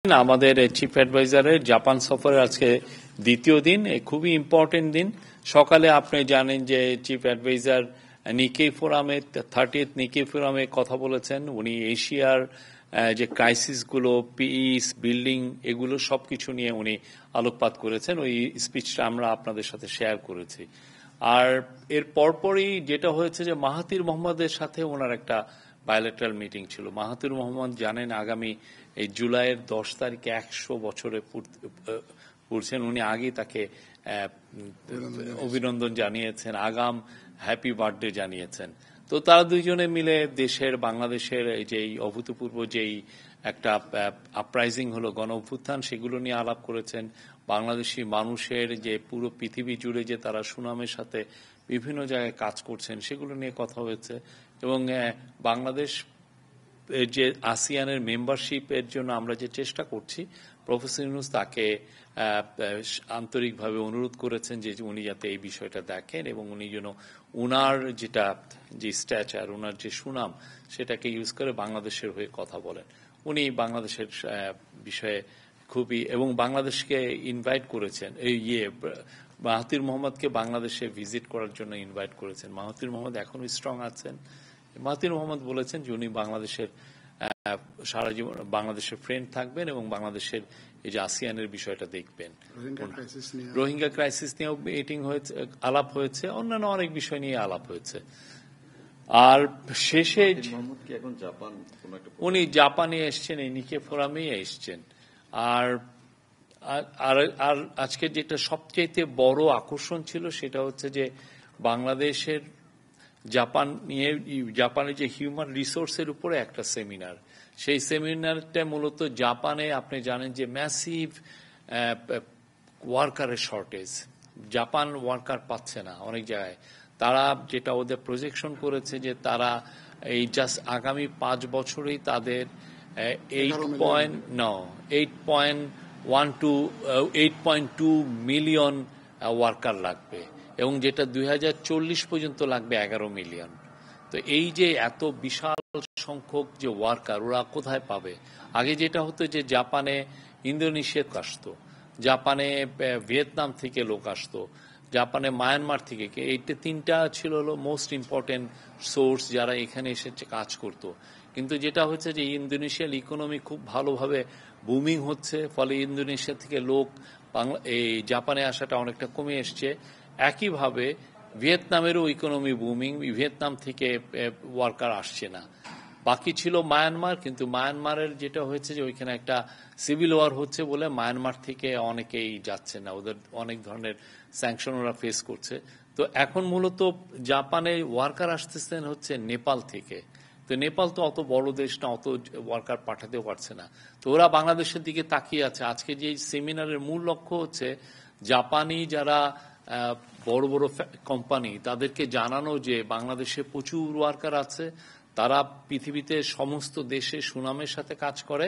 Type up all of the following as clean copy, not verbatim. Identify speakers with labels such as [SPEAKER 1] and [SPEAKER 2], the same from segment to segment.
[SPEAKER 1] আমাদের chief অ্যাডভাইজারের Japan সফরের আজকে দ্বিতীয় দিন, খুবই ইম্পর্টেন্ট দিন। সকালে আপনি জানেন যে চিফ অ্যাডভাইজার নিকেই ফোরামে 30th নিকেই ফোরামে কথা বলেছেন। উনি এশিয়ার যে ক্রাইসিসগুলো, পিস বিল্ডিং, এগুলো সবকিছু নিয়ে উনি আলোকপাত করেছেন। ওই স্পিচটা আমরা আপনাদের সাথে শেয়ার করেছি। আর এর পরপরই যেটা হয়েছে যে মাহাথির মোহাম্মদের সাথে ওনার একটা বায়োলেটারাল মিটিং ছিল। মাহাথির মোহাম্মদ জানেন আগামী এই জুলাইয়ের 10 তারিখে 100 বছরে পড়ছেন। উনি আগেই তাকে অভিনন্দন জানিয়েছেন, আগাম হ্যাপি বার্থডে জানিয়েছেন। তো তারা দুইজনে মিলে দেশের, বাংলাদেশের এই যে অভূতপূর্ব যেই একটা আপরাইজিং হলো, গণ অভ্যুত্থান, সেগুলো নিয়ে আলাপ করেছেন। বাংলাদেশি মানুষের যে পুরো পৃথিবী জুড়ে যে তারা সুনামের সাথে বিভিন্ন জায়গায় কাজ করছেন, সেগুলো নিয়ে কথা হয়েছে। এবং বাংলাদেশ যে আসিয়ানের মেম্বারশিপের জন্য আমরা যে চেষ্টা করছি, প্রফেসর ইউনূস তাকে আন্তরিকভাবে অনুরোধ করেছেন যে উনি যাতে এই বিষয়টা দেখেন এবং উনি যেন উনার যে স্ট্যাচার, উনার যে সুনাম, সেটাকে ইউজ করে বাংলাদেশের হয়ে কথা বলেন। উনি বাংলাদেশের বিষয়ে খুবই, এবং বাংলাদেশকে ইনভাইট করেছেন, মাহাথির মোহাম্মদকে বাংলাদেশে ভিজিট করার জন্য ইনভাইট করেছেন। মাহাথির মোহাম্মদ এখনো স্ট্রং আছেন। মাহাথির মোহাম্মদ বলেছেন যে উনি বাংলাদেশের সারা জীবন বাংলাদেশের ফ্রেন্ড থাকবেন এবং বাংলাদেশের এই যে আসিয়ানের বিষয়টা দেখবেন। রোহিঙ্গা ক্রাইসিস নিয়েও মিটিং হয়েছে, আলাপ হয়েছে, অন্যান্য অনেক বিষয় নিয়ে আলাপ হয়েছে। আর শেষে উনি জাপানে এসছেন, এই নিকে ফোরামে এসছেন। আর আর আজকে যেটা সবচেয়ে বড় আকর্ষণ ছিল সেটা হচ্ছে যে বাংলাদেশের জাপানের যে হিউম্যান রিসোর্সের উপরে একটা সেমিনার। সেই সেমিনারটা মূলত জাপানে, আপনি জানেন যে ম্যাসিভ ওয়ার্কারের শর্টেজ, জাপান ওয়ার্কার পাচ্ছে না অনেক জায়গায়। তারা যেটা ওদের প্রজেকশন করেছে যে তারা এই জাস্ট আগামী 5 বছরেই তাদের 8.2 মিলিয়ন ওয়ার্কার লাগবে, এবং যেটা 2040 পর্যন্ত লাগবে 11 মিলিয়ন। তো এই যে এত বিশাল সংখ্যক যে ওয়ার্কার, ওরা কোথায় পাবে? আগে যেটা হতো যে জাপানে ইন্দোনেশিয়া আসতো, জাপানে ভিয়েতনাম থেকে লোক আসতো, জাপানে মায়ানমার থেকে, এইটা 3টা ছিল মোস্ট ইম্পর্টেন্ট সোর্স যারা এখানে এসে কাজ করতো। কিন্তু যেটা হচ্ছে যে ইন্দোনেশিয়ার ইকোনমি খুব ভালোভাবে বুমিং হচ্ছে, ফলে ইন্দোনেশিয়া থেকে লোক এই জাপানে আসাটা অনেকটা কমে এসছে। একইভাবে ভিয়েতনামেরও ইকোনমি বুমিং, ভিয়েতনাম থেকে ওয়ার্কার আসছে না। বাকি ছিল মায়ানমার, কিন্তু মায়ানমারের যেটা হয়েছে যে ওইখানে একটা সিভিল ওয়ার হচ্ছে বলে মায়ানমার থেকে অনেকেই যাচ্ছে না, ওদের অনেক ধরনের স্যাংশন ওরা ফেস করছে। তো এখন মূলত জাপানে ওয়ার্কার আসতেছেন হচ্ছে নেপাল থেকে। তো নেপাল তো অত বড় দেশ না, অত ওয়ার্কার পাঠাতেও পারছে না। তো ওরা বাংলাদেশের দিকে তাকিয়ে আছে। আজকে যে সেমিনারের মূল লক্ষ্য হচ্ছে জাপানি যারা বড় বড় কোম্পানি, তাদেরকে জানানো যে বাংলাদেশে প্রচুর ওয়ার্কার আছে, তারা পৃথিবীতে সমস্ত দেশে সুনামের সাথে কাজ করে,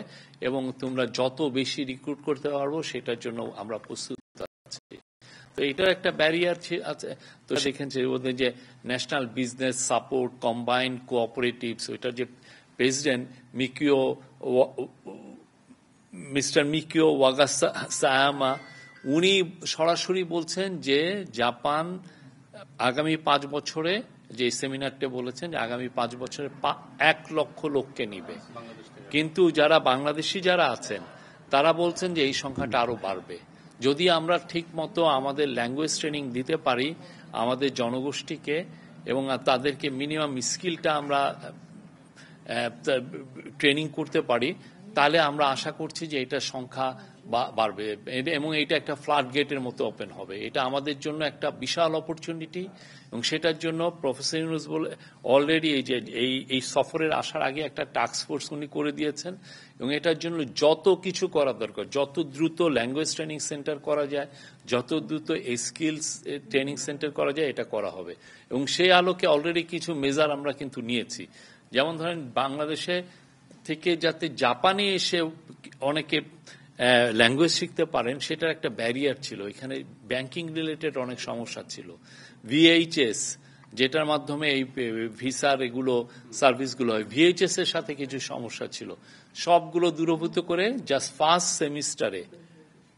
[SPEAKER 1] এবং তোমরা যত বেশি রিক্রুট করতে পারবো সেটার জন্য আমরা প্রস্তুত আছি। তো এটার একটা ব্যারিয়ার আছে। তো সেখানে ওদের যে national business support combined cooperatives, ওইটার যে প্রেসিডেন্ট মিস্টার মিকিও ওয়াগাসায়ামা, উনি সরাসরি বলছেন যে জাপান আগামী 5 বছরে, যে সেমিনারটা বলেছেন যে আগামী 5 বছরে 1 লক্ষ লোককে নিবে। কিন্তু যারা বাংলাদেশি যারা আছেন তারা বলছেন যে এই সংখ্যাটা আরো বাড়বে যদি আমরা ঠিক মতো আমাদের ল্যাঙ্গুয়েজ ট্রেনিং দিতে পারি আমাদের জনগোষ্ঠীকে, এবং তাদেরকে মিনিমাম স্কিলটা আমরা ট্রেনিং করতে পারি। তাহলে আমরা আশা করছি যে এটা সংখ্যা বাড়বে, এবং এটা একটা ফ্লাড গেটের মতো ওপেন হবে। এটা আমাদের জন্য একটা বিশাল অপরচুনিটি, এবং সেটার জন্য প্রফেসর ইউনূস বলে অলরেডি এই সফরের আসার আগে একটা টাস্ক ফোর্স উনি করে দিয়েছেন, এবং এটার জন্য যত কিছু করা দরকার, যত দ্রুত ল্যাঙ্গুয়েজ ট্রেনিং সেন্টার করা যায়, যত দ্রুত এই স্কিলস ট্রেনিং সেন্টার করা যায়, এটা করা হবে। এবং সেই আলোকে অলরেডি কিছু মেজার আমরা কিন্তু নিয়েছি। যেমন ধরেন বাংলাদেশে থেকে যাতে জাপানে এসে অনেকে ল্যাঙ্গুয়েজ শিখতে পারেন, সেটার একটা ব্যারিয়ার ছিল। এখানে ব্যাংকিং রিলেটেড অনেক সমস্যা ছিল। ভিএইচএস যেটার মাধ্যমে এই ভিসার এগুলো সার্ভিসগুলো হয়। ভিএইচএস এর সাথে কিছু সমস্যা ছিল, সবগুলো দূরীভূত করে জাস্ট ফার্স্ট সেমিস্টারে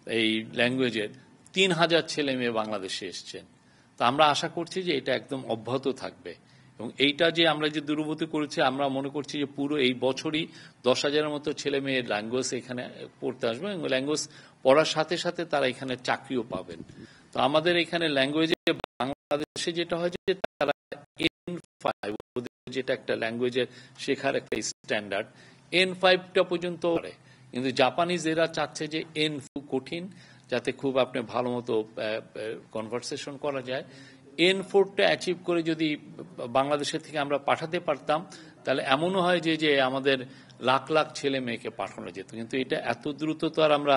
[SPEAKER 1] এই ল্যাঙ্গুয়েজের 3000 ছেলে মেয়ে বাংলাদেশে এসছেন। তো আমরা আশা করছি যে এটা একদম অব্যাহত থাকবে, এবং এইটা যে আমরা যে দূরীভূত করেছি, আমরা মনে করছি যে পুরো এই বছরই 10,000-এর মতো ছেলে মেয়ে ল্যাঙ্গুয়েজ এখানে পড়তে আসবে, এবং ল্যাঙ্গুয়েজ পড়ার সাথে সাথে তারা এখানে চাকরিও পাবেন। তো আমাদের এখানে ল্যাঙ্গুয়েজে বাংলাদেশে যেটা হয় যে তারা N5, যেটা একটা ল্যাঙ্গুয়েজের শেখার একটা স্ট্যান্ডার্ড, N5টা পর্যন্ত পড়ে, কিন্তু জাপানিজ এরা চাচ্ছে যে N4 কঠিন, যাতে খুব আপনি ভালো মতো কনভারসেশন করা যায়। N4টা অ্যাচিভ করে যদি বাংলাদেশের থেকে আমরা পাঠাতে পারতাম, তাহলে এমনও হয় যে আমাদের লাখ লাখ ছেলে মেয়েকে পাঠানো যেত। কিন্তু এটা এত দ্রুত তো আর আমরা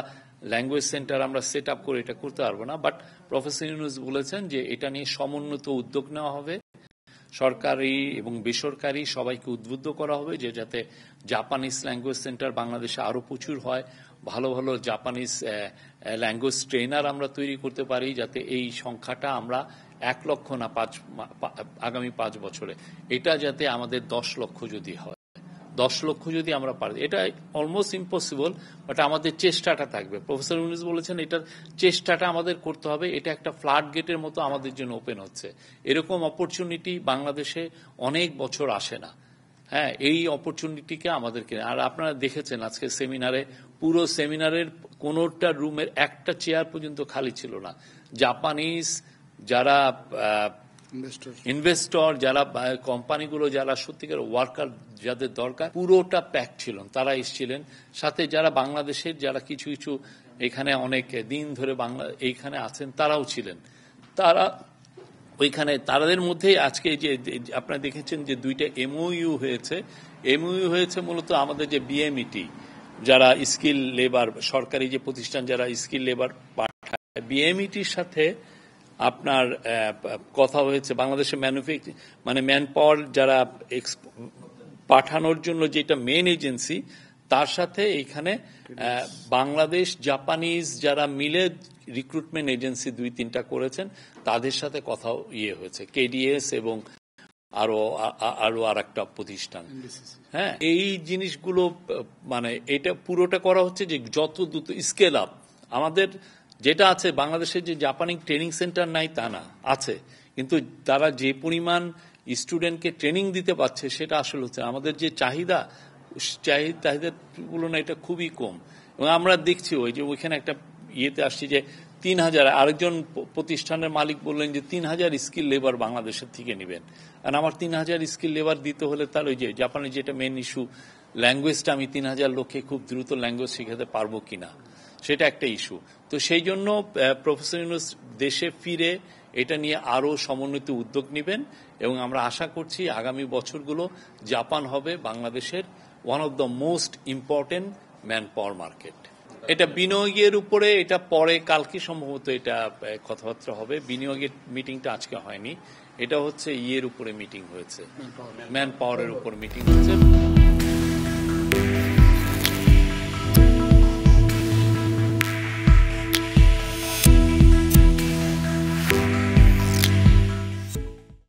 [SPEAKER 1] ল্যাঙ্গুয়েজ সেন্টার আমরা সেট আপ করে এটা করতে পারবো না। বাট প্রফেসর ইউনূস বলেছেন যে এটা নিয়ে সমন্বিত উদ্যোগ নেওয়া হবে, সরকারি এবং বেসরকারি সবাইকে উদ্বুদ্ধ করা হবে যে যাতে জাপানিজ ল্যাঙ্গুয়েজ সেন্টার বাংলাদেশে আরো প্রচুর হয়, ভালো ভালো জাপানিজ ল্যাঙ্গুয়েজ ট্রেনার আমরা তৈরি করতে পারি, যাতে এই সংখ্যাটা আমরা 1 লক্ষ না আগামী 5 বছরে এটা যাতে আমাদের 10 লক্ষ যদি হয়, 10 লক্ষ যদি আমরা পারি, এটা অলমোস্ট ইম্পসিবল, বাট আমাদের চেষ্টাটা থাকবে। প্রফেসর ইউনূস বলেছেন এটার চেষ্টাটা আমাদের করতে হবে। এটা একটা ফ্লাড গেটের মতো আমাদের জন্য ওপেন হচ্ছে। এরকম অপরচুনিটি বাংলাদেশে অনেক বছর আসে না। হ্যাঁ, এই অপরচুনিটিকে আমাদেরকে, আর আপনারা দেখেছেন আজকে সেমিনারে, পুরো সেমিনারের কোনোটা রুমের একটা চেয়ার পর্যন্ত খালি ছিল না। জাপানিজ যারা ইনভেস্টর, যারা কোম্পানিগুলো, যারা সত্যিকার ওয়ার্কার যাদের দরকার, পুরোটা প্যাক ছিল, তারা এসেছিলেন। সাথে যারা বাংলাদেশের যারা কিছু কিছু এখানে অনেক দিন ধরে এইখানে আছেন, তারাও ছিলেন। তারা ওইখানে, তাদের মধ্যে আজকে যে আপনারা দেখেছেন যে 2টা এমওইউ হয়েছে। এমওইউ হয়েছে মূলত আমাদের যে বিএমইটি, যারা স্কিল লেবার, সরকারি যে প্রতিষ্ঠান যারা স্কিল লেবার পাঠায়, বিএমইটির সাথে আপনার কথা হয়েছে। বাংলাদেশের মানে ম্যান পাওয়ার যারা পাঠানোর জন্য যেটা মেন এজেন্সি, তার সাথে এইখানে বাংলাদেশ জাপানিজ যারা মিলে রিক্রুটমেন্ট এজেন্সি 2-3টা করেছেন, তাদের সাথে কথা হয়েছে, কেডিএস এবং আরো আর একটা প্রতিষ্ঠান। হ্যাঁ, এই জিনিসগুলো মানে এটা পুরোটা করা হচ্ছে যে যত দ্রুত স্কেল আপ। আমাদের যেটা আছে বাংলাদেশের যে জাপানি ট্রেনিং সেন্টার নাই তা না, আছে, কিন্তু তারা যে পরিমাণ স্টুডেন্টকে ট্রেনিং দিতে পারছে সেটা আসলে হচ্ছে আমাদের যে চাহিদার তুলনায় এটা খুবই কম। এবং আমরা দেখছি ওই যে ওইখানে একটা ইয়েতে আসছি যে 3000, আরেকজন প্রতিষ্ঠানের মালিক বললেন যে 3000 স্কিল লেবার বাংলাদেশের থেকে নেবেন। আর আমার 3000 স্কিল লেবার দিতে হলে তার ওই যে জাপানের যেটা মেন ইস্যু, ল্যাঙ্গুয়েজটা আমি 3000 লোককে খুব দ্রুত ল্যাঙ্গুয়েজ শেখাতে পারবো কিনা, সেটা একটা ইস্যু। তো সেই জন্য প্রফেসর ইউনূস দেশে ফিরে এটা নিয়ে আরো সমন্বিত উদ্যোগ নেবেন, এবং আমরা আশা করছি আগামী বছরগুলো জাপান হবে বাংলাদেশের one of the most important man power market. এটা বিনিয়োগের উপরে, এটা পরে কালকে সম্ভবত এটা কথাবার্তা হবে। বিনিয়োগের মিটিংটা আজকে হয়নি, এটা হচ্ছে ইয়ের উপরে মিটিং হয়েছে, ম্যান পাওয়ারের উপর মিটিং হয়েছে।